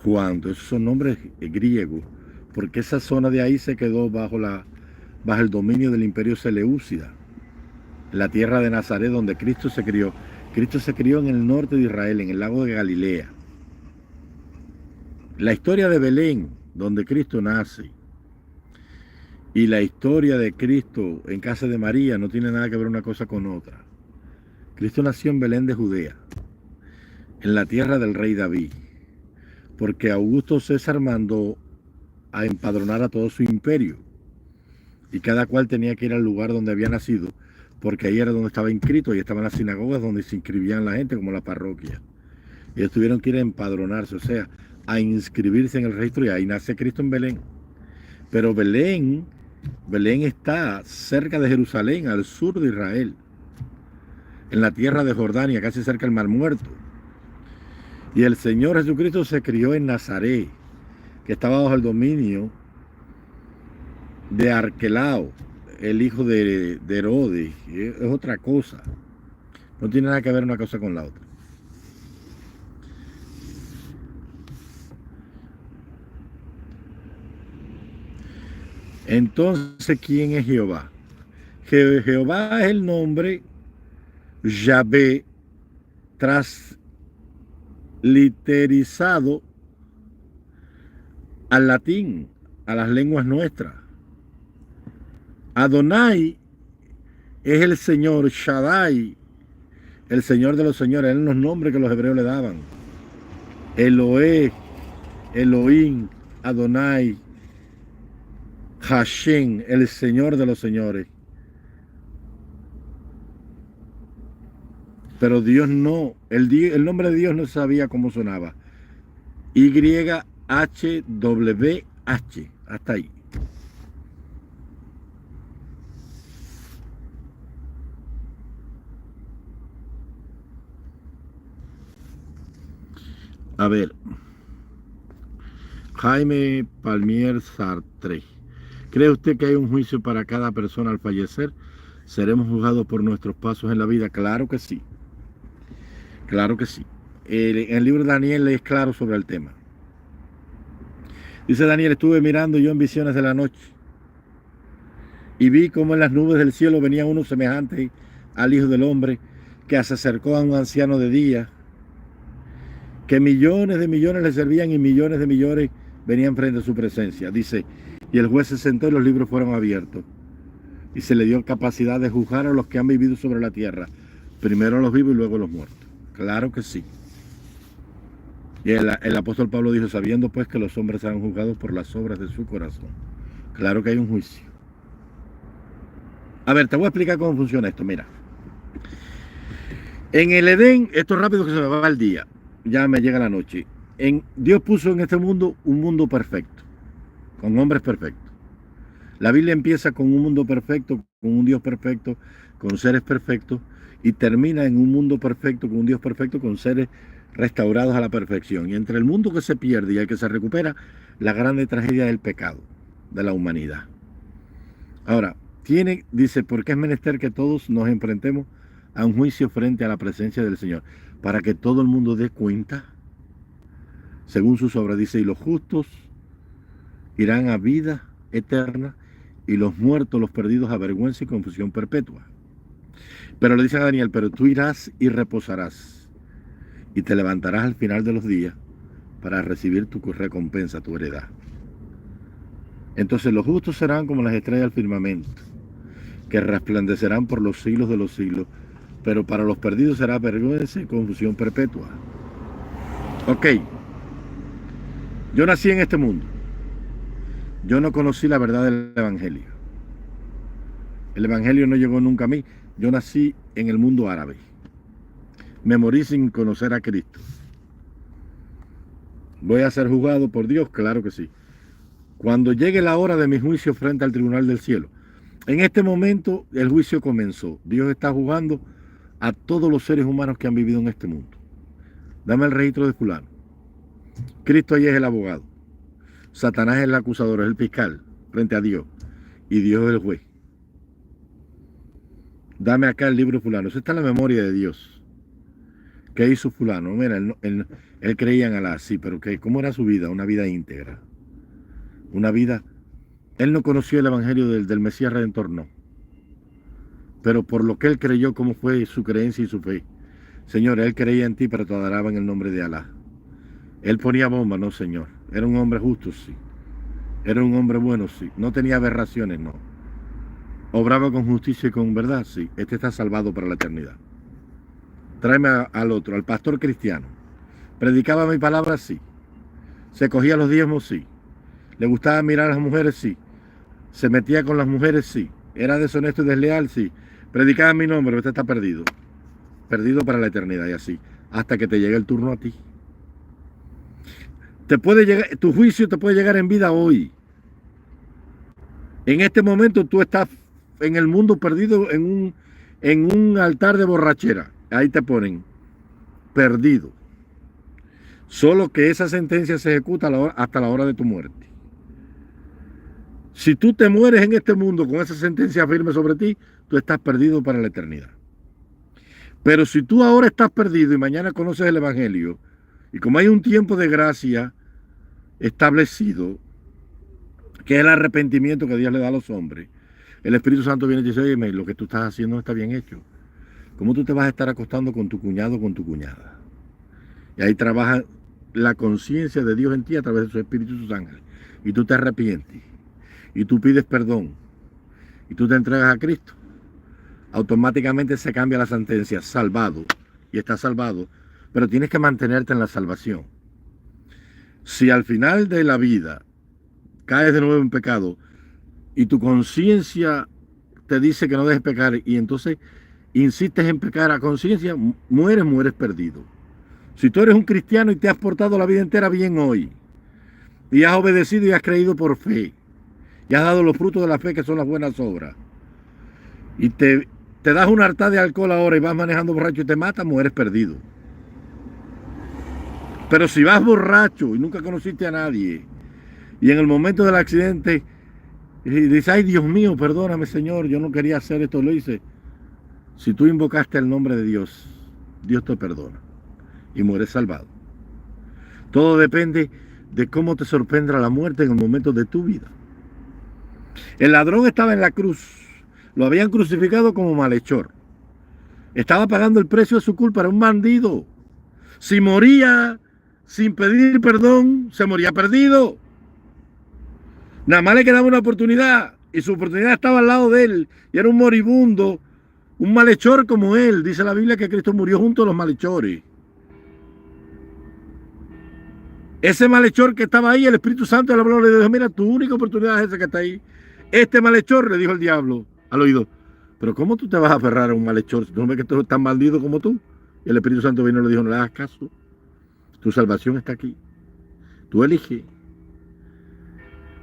Juan. Todos esos son nombres griegos, porque esa zona de ahí se quedó bajo el dominio del imperio Seleucida, la tierra de Nazaret donde Cristo se crió. Cristo se crió en el norte de Israel, en el lago de Galilea. La historia de Belén, donde Cristo nace, y la historia de Cristo en casa de María no tiene nada que ver una cosa con otra. Cristo nació en Belén de Judea, en la tierra del rey David, porque Augusto César mandó a empadronar a todo su imperio y cada cual tenía que ir al lugar donde había nacido, porque ahí era donde estaba inscrito, ahí estaban las sinagogas donde se inscribían la gente, como la parroquia. Y ellos tuvieron que ir a empadronarse, o sea, a inscribirse en el registro, y ahí nace Cristo en Belén. Pero Belén está cerca de Jerusalén, al sur de Israel, en la tierra de Jordania, casi cerca del Mar Muerto. Y el Señor Jesucristo se crió en Nazaret, que estaba bajo el dominio de Arquelao, el hijo de Herodes. Es otra cosa. No tiene nada que ver una cosa con la otra. Entonces, ¿quién es Jehová? Jehová es el nombre Yahvé transliterizado al latín, a las lenguas nuestras. Adonai es el Señor, Shaddai, el Señor de los señores. Eran los nombres que los hebreos le daban. Eloé, Elohim, Adonai, Hashem, el Señor de los señores. Pero Dios no, el nombre de Dios no sabía cómo sonaba. YHWH, hasta ahí. A ver, Jaime Palmier Sartre. ¿Cree usted que hay un juicio para cada persona al fallecer? ¿Seremos juzgados por nuestros pasos en la vida? Claro que sí. Claro que sí. El libro de Daniel es claro sobre el tema. Dice Daniel, estuve mirando yo en visiones de la noche y vi como en las nubes del cielo venía uno semejante al Hijo del Hombre, que se acercó a un anciano de día, que millones de millones le servían y millones de millones venían frente a su presencia. Dice, y el juez se sentó y los libros fueron abiertos. Y se le dio capacidad de juzgar a los que han vivido sobre la tierra. Primero a los vivos y luego a los muertos. Claro que sí. Y el apóstol Pablo dijo, sabiendo pues que los hombres serán juzgados por las obras de su corazón. Claro que hay un juicio. A ver, te voy a explicar cómo funciona esto. Mira. En el Edén, esto es rápido que se me va el día. Ya me llega la noche. Dios puso en este mundo un mundo perfecto. Con hombres perfectos. La Biblia empieza con un mundo perfecto, con un Dios perfecto, con seres perfectos, y termina en un mundo perfecto, con un Dios perfecto, con seres restaurados a la perfección. Y entre el mundo que se pierde y el que se recupera, la grande tragedia del pecado, de la humanidad. Ahora, dice, porque es menester que todos nos enfrentemos a un juicio frente a la presencia del Señor, para que todo el mundo dé cuenta, según sus obras. Dice, y los justos irán a vida eterna, y los muertos, los perdidos, a vergüenza y confusión perpetua. Pero le dice a Daniel, pero tú irás y reposarás, y te levantarás al final de los días para recibir tu recompensa, tu heredad. Entonces los justos serán como las estrellas del firmamento, que resplandecerán por los siglos de los siglos, pero para los perdidos será vergüenza y confusión perpetua. Ok, yo nací en este mundo. Yo no conocí la verdad del Evangelio. El Evangelio no llegó nunca a mí. Yo nací en el mundo árabe. Me morí sin conocer a Cristo. ¿Voy a ser juzgado por Dios? Claro que sí. Cuando llegue la hora de mi juicio frente al tribunal del cielo. En este momento el juicio comenzó. Dios está juzgando a todos los seres humanos que han vivido en este mundo. Dame el registro de fulano. Cristo ahí es el abogado. Satanás es el acusador, es el fiscal frente a Dios. Y Dios es el juez. Dame acá el libro de fulano. Eso está en la memoria de Dios. ¿Qué hizo fulano? Mira, él creía en Alá, sí, pero ¿cómo era su vida? Una vida íntegra. Una vida... Él no conoció el evangelio del Mesías Redentor, no. Pero por lo que él creyó, cómo fue su creencia y su fe. Señor, él creía en ti, pero te adoraba en el nombre de Alá. Él ponía bomba, no, Señor. Era un hombre justo, sí. Era un hombre bueno, sí. No tenía aberraciones, no. Obraba con justicia y con verdad, sí. Este está salvado para la eternidad. Tráeme al otro, al pastor cristiano. Predicaba mi palabra, sí. Se cogía los diezmos, sí. Le gustaba mirar a las mujeres, sí. Se metía con las mujeres, sí. Era deshonesto y desleal, sí. Predicaba mi nombre, pero este está perdido. Perdido para la eternidad y así. Hasta que te llegue el turno a ti. Tu juicio te puede llegar en vida hoy. En este momento tú estás en el mundo perdido en un altar de borrachera. Ahí te ponen perdido. Solo que esa sentencia se ejecuta hasta la hora de tu muerte. Si tú te mueres en este mundo con esa sentencia firme sobre ti, tú estás perdido para la eternidad. Pero si tú ahora estás perdido y mañana conoces el Evangelio, y como hay un tiempo de gracia establecido, que es el arrepentimiento que Dios le da a los hombres, el Espíritu Santo viene y dice, oye, lo que tú estás haciendo no está bien hecho. ¿Cómo tú te vas a estar acostando con tu cuñado o con tu cuñada? Y ahí trabaja la conciencia de Dios en ti a través de su Espíritu y sus ángeles. Y tú te arrepientes. Y tú pides perdón. Y tú te entregas a Cristo. Automáticamente se cambia la sentencia, salvado. Y estás salvado. Pero tienes que mantenerte en la salvación. Si al final de la vida caes de nuevo en pecado y tu conciencia te dice que no dejes pecar y entonces insistes en pecar a conciencia, mueres perdido. Si tú eres un cristiano y te has portado la vida entera bien hoy, y has obedecido y has creído por fe, y has dado los frutos de la fe que son las buenas obras, y te das una harta de alcohol ahora y vas manejando borracho y te mata, mueres perdido. Pero si vas borracho y nunca conociste a nadie, y en el momento del accidente y dices, ay Dios mío, perdóname Señor, yo no quería hacer esto, lo hice. Si tú invocaste el nombre de Dios, Dios te perdona y mueres salvado. Todo depende de cómo te sorprenda la muerte en el momento de tu vida. El ladrón estaba en la cruz, lo habían crucificado como malhechor. Estaba pagando el precio de su culpa, era un bandido. Si moría sin pedir perdón, se moría perdido. Nada más le quedaba una oportunidad y su oportunidad estaba al lado de él y era un moribundo, un malhechor como él. Dice la Biblia que Cristo murió junto a los malhechores. Ese malhechor que estaba ahí, el Espíritu Santo le habló, le dijo, mira, tu única oportunidad es esa que está ahí. Este malhechor, le dijo el diablo al oído, pero ¿cómo tú te vas a aferrar a un malhechor si tú no ves que tú es tan bandido como tú? Y el Espíritu Santo vino y le dijo, no le hagas caso, tu salvación está aquí, tú eliges.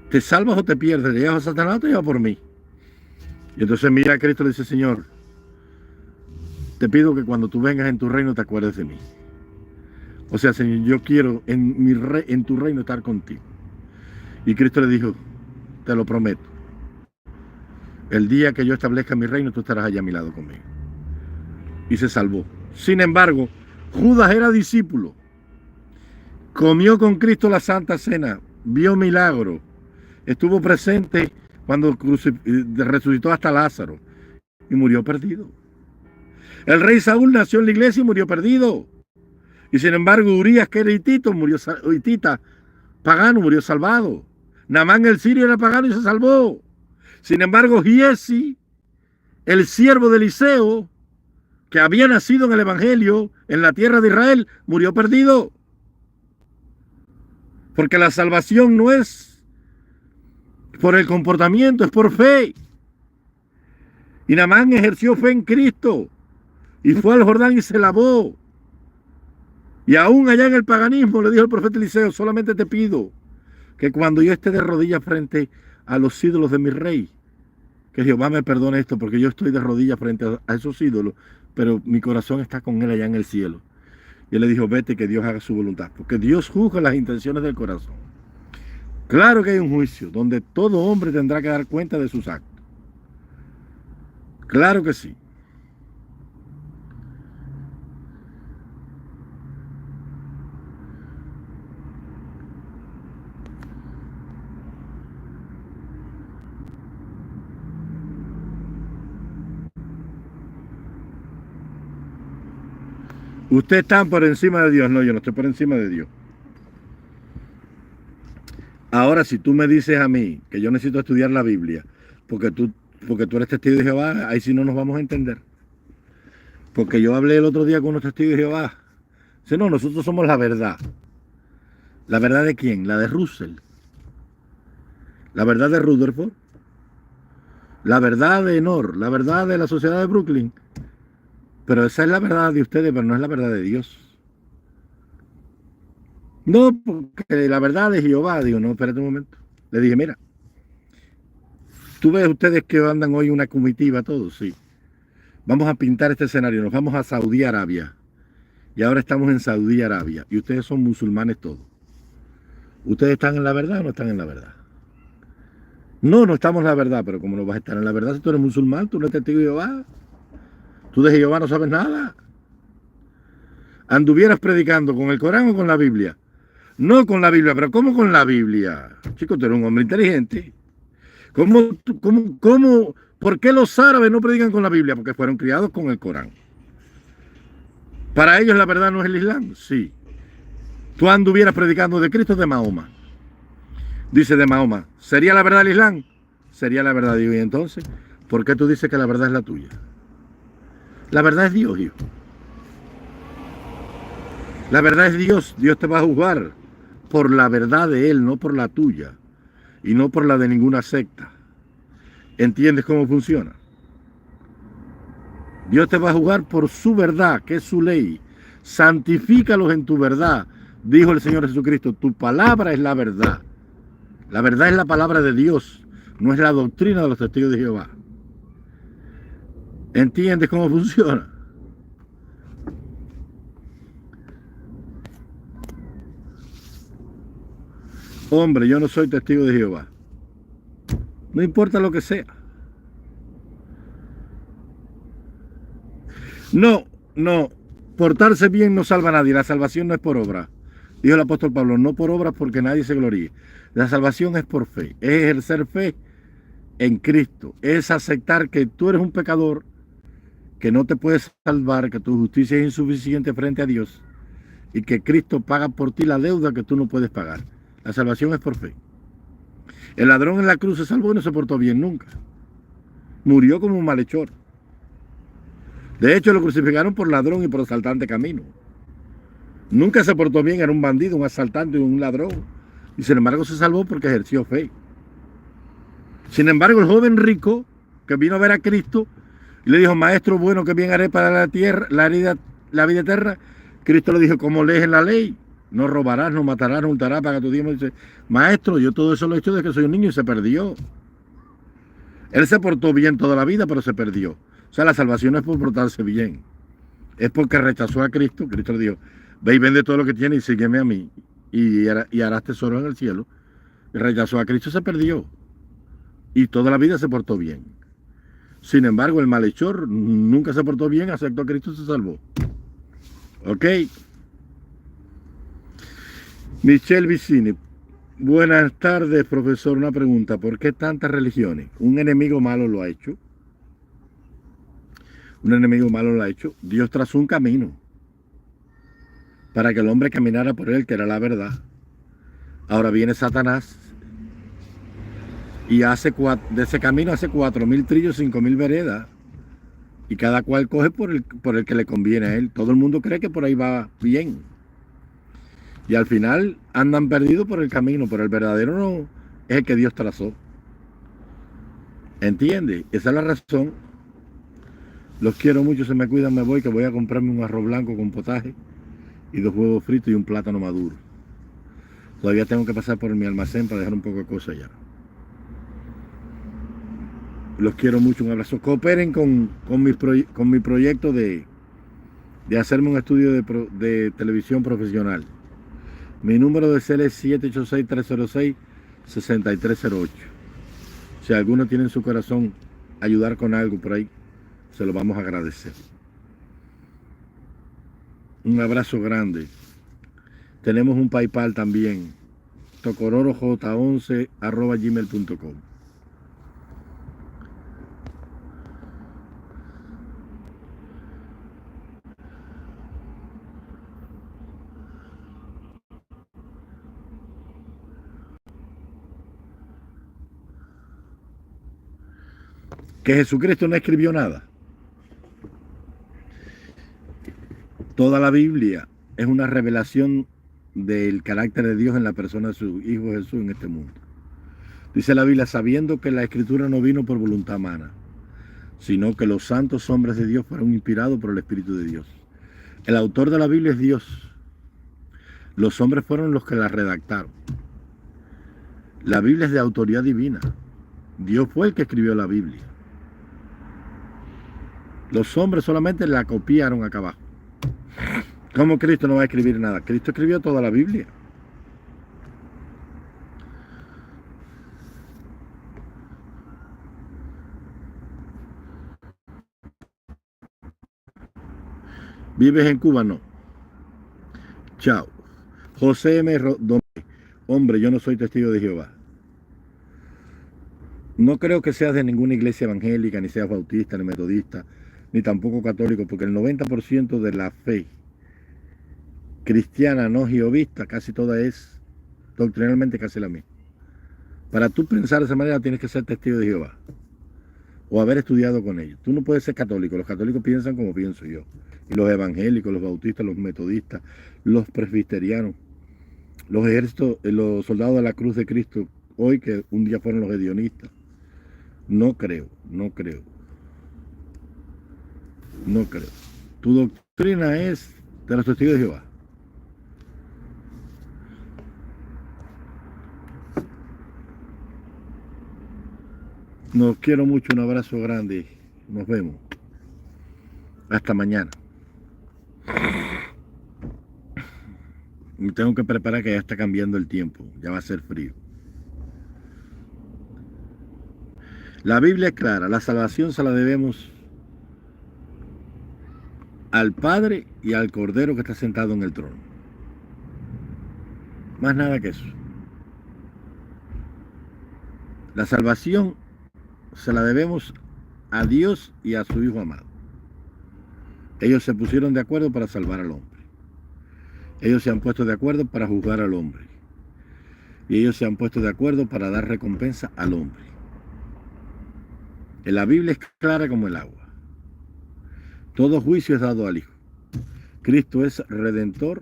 ¿Te salvas o te pierdes? ¿Te llevas a Satanás o te llevas por mí? Y entonces mira a Cristo y le dice, Señor, te pido que cuando tú vengas en tu reino te acuerdes de mí. O sea, Señor, yo quiero en tu reino estar contigo. Y Cristo le dijo, te lo prometo. El día que yo establezca mi reino, tú estarás allá a mi lado conmigo. Y se salvó. Sin embargo, Judas era discípulo. Comió con Cristo la Santa Cena. Vio milagros. Estuvo presente cuando resucitó hasta Lázaro. Y murió perdido. El rey Saúl nació en la iglesia y murió perdido. Y sin embargo, Urías, que era hitita, pagano, murió salvado. Naamán el sirio era pagano y se salvó. Sin embargo, Giesi, el siervo de Eliseo, que había nacido en el Evangelio, en la tierra de Israel, murió perdido. Porque la salvación no es por el comportamiento, es por fe. Y Naamán ejerció fe en Cristo y fue al Jordán y se lavó. Y aún allá en el paganismo le dijo el profeta Eliseo, solamente te pido que cuando yo esté de rodillas frente a los ídolos de mi rey, que Jehová me perdone esto, porque yo estoy de rodillas frente a esos ídolos, pero mi corazón está con él allá en el cielo. Y él le dijo, vete, que Dios haga su voluntad, porque Dios juzga las intenciones del corazón. Claro que hay un juicio donde todo hombre tendrá que dar cuenta de sus actos. Claro que sí. Ustedes están por encima de Dios. No, yo no estoy por encima de Dios. Ahora, si tú me dices a mí que yo necesito estudiar la Biblia, porque tú eres testigo de Jehová, ahí sí no nos vamos a entender. Porque yo hablé el otro día con unos testigos de Jehová. Dice, no, nosotros somos la verdad. ¿La verdad de quién? La de Russell. La verdad de Rutherford. La verdad de Nor. La verdad de la sociedad de Brooklyn. Pero esa es la verdad de ustedes, pero no es la verdad de Dios. No, porque la verdad de Jehová, digo, no, espérate un momento. Le dije, mira, tú ves ustedes que andan hoy una comitiva, todos, sí. Vamos a pintar este escenario, nos vamos a Saudí Arabia. Y ahora estamos en Saudí Arabia. Y ustedes son musulmanes todos. ¿Ustedes están en la verdad o no están en la verdad? No, no estamos en la verdad, pero como no vas a estar en la verdad si tú eres musulmán, tú no eres testigo de Jehová. Tú de Jehová no sabes nada. ¿Anduvieras predicando con el Corán o con la Biblia? No con la Biblia, pero ¿cómo con la Biblia? Chico, tú eres un hombre inteligente. ¿Por qué los árabes no predican con la Biblia? Porque fueron criados con el Corán. Para ellos la verdad no es el Islam, sí. Tú anduvieras predicando de Cristo o de Mahoma. Dice de Mahoma, ¿sería la verdad el Islam? Sería la verdad, digo, y entonces, ¿por qué tú dices que la verdad es la tuya? La verdad es Dios, hijo. La verdad es Dios. Dios te va a juzgar por la verdad de Él, no por la tuya. Y no por la de ninguna secta. ¿Entiendes cómo funciona? Dios te va a juzgar por su verdad, que es su ley. Santifícalos en tu verdad, dijo el Señor Jesucristo. Tu palabra es la verdad. La verdad es la palabra de Dios, no es la doctrina de los testigos de Jehová. ¿Entiendes cómo funciona? Hombre, yo no soy testigo de Jehová. No importa lo que sea. No, no. Portarse bien no salva a nadie. La salvación no es por obra. Dijo el apóstol Pablo, no por obras porque nadie se gloríe. La salvación es por fe. Es ejercer fe en Cristo. Es aceptar que tú eres un pecador, que no te puedes salvar, que tu justicia es insuficiente frente a Dios y que Cristo paga por ti la deuda que tú no puedes pagar. La salvación es por fe. El ladrón en la cruz se salvó y no se portó bien nunca. Murió como un malhechor. De hecho, lo crucificaron por ladrón y por asaltante camino. Nunca se portó bien, era un bandido, un asaltante, un ladrón. Y sin embargo se salvó porque ejerció fe. Sin embargo, el joven rico que vino a ver a Cristo y le dijo, maestro bueno, ¿qué bien haré para la tierra, la vida eterna? Cristo le dijo, ¿cómo lees en la ley? No robarás, no matarás, no hurtarás, paga tu diezmo. Dice, maestro, yo todo eso lo he hecho desde que soy un niño y se perdió. Él se portó bien toda la vida, pero se perdió. O sea, la salvación no es por portarse bien. Es porque rechazó a Cristo. Cristo le dijo, ve y vende todo lo que tienes y sígueme a mí. Y harás tesoro en el cielo. Y rechazó a Cristo, se perdió. Y toda la vida se portó bien. Sin embargo, el malhechor nunca se portó bien, aceptó a Cristo y se salvó. ¿Ok? Michelle Vicini. Buenas tardes, profesor. Una pregunta. ¿Por qué tantas religiones? ¿Un enemigo malo lo ha hecho? Un enemigo malo lo ha hecho. Dios trazó un camino para que el hombre caminara por él, que era la verdad. Ahora viene Satanás y de ese camino hace 4.000 trillos, 5.000 veredas. Y cada cual coge por el que le conviene a él. Todo el mundo cree que por ahí va bien. Y al final andan perdidos por el camino, pero el verdadero no es el que Dios trazó. ¿Entiende? Esa es la razón. Los quiero mucho, se me cuidan, me voy, que voy a comprarme un arroz blanco con potaje y 2 huevos fritos y un plátano maduro. Todavía tengo que pasar por mi almacén para dejar un poco de cosas ya. Los quiero mucho, un abrazo. Cooperen con mi proyecto de hacerme un estudio de televisión profesional. Mi número de cel es 786-306-6308. Si alguno tiene en su corazón ayudar con algo por ahí, se lo vamos a agradecer. Un abrazo grande. Tenemos un PayPal también, tocororoj11@gmail.com. Que Jesucristo no escribió nada. Toda la Biblia es una revelación del carácter de Dios en la persona de su Hijo Jesús en este mundo. Dice la Biblia, sabiendo que la Escritura no vino por voluntad humana, sino que los santos hombres de Dios fueron inspirados por el Espíritu de Dios. El autor de la Biblia es Dios. Los hombres fueron los que la redactaron. La Biblia es de autoridad divina. Dios fue el que escribió la Biblia. Los hombres solamente la copiaron acá abajo. ¿Cómo Cristo no va a escribir nada? Cristo escribió toda la Biblia. ¿Vives en Cuba? No. Chao. José M. Hombre, yo no soy testigo de Jehová. No creo que seas de ninguna iglesia evangélica, ni seas bautista, ni metodista, ni tampoco católico, porque el 90% de la fe cristiana no jehovista, casi toda es doctrinalmente casi la misma. Para tú pensar de esa manera tienes que ser testigo de Jehová o haber estudiado con ellos. Tú no puedes ser católico, los católicos piensan como pienso yo. Y los evangélicos, los bautistas, los metodistas, los presbiterianos, los ejércitos, los soldados de la cruz de Cristo, hoy que un día fueron los hedionistas. No creo, no creo. No creo. Tu doctrina es de los testigos de Jehová. Nos quiero mucho, un abrazo grande. Nos vemos. Hasta mañana. Me tengo que preparar que ya está cambiando el tiempo. Ya va a ser frío. La Biblia es clara. La salvación se la debemos al Padre y al Cordero que está sentado en el trono. Más nada que eso. La salvación se la debemos a Dios y a su Hijo amado. Ellos se pusieron de acuerdo para salvar al hombre. Ellos se han puesto de acuerdo para juzgar al hombre. Y ellos se han puesto de acuerdo para dar recompensa al hombre. En la Biblia es clara como el agua. Todo juicio es dado al Hijo. Cristo es redentor,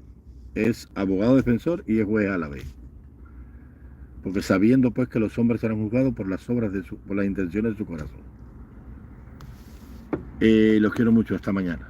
es abogado defensor y es juez a la vez. Porque sabiendo pues que los hombres serán juzgados por las obras por las intenciones de su corazón. Los quiero mucho, hasta mañana.